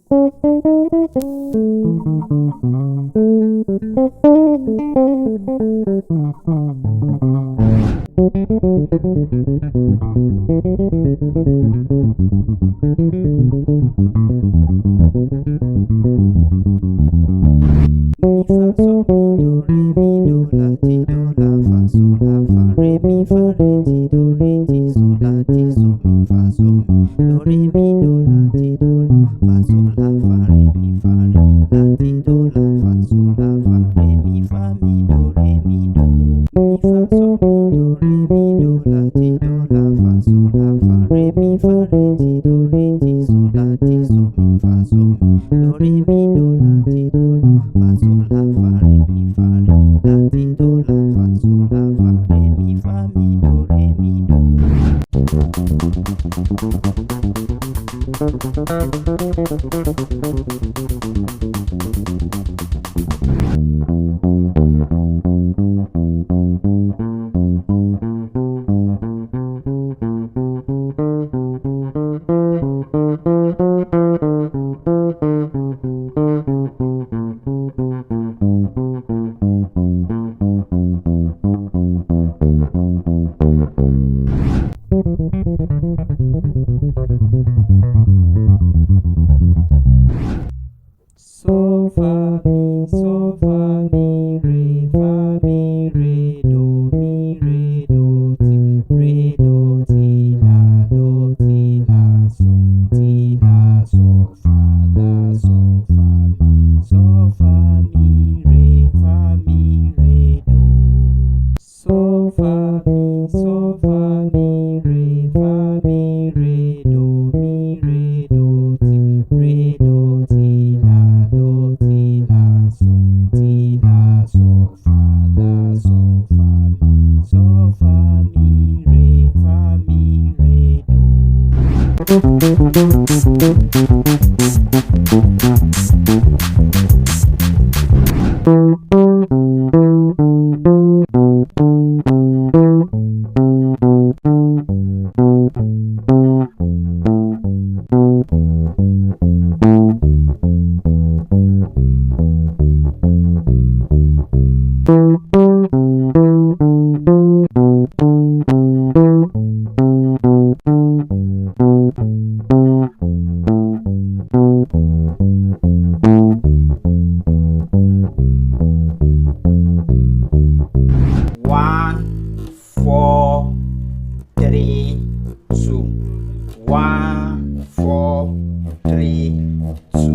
So fa mi re do ti la so fa la so fa mi re do. So fa mi re do ti la so fa la so fa mi re One, four, three, two. 1, 4, 3, 2.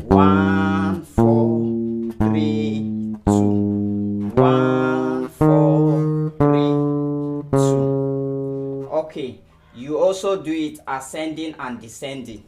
1, 4, 3, 2. 1, 4, 3, 2. Okay, you also do it ascending and descending.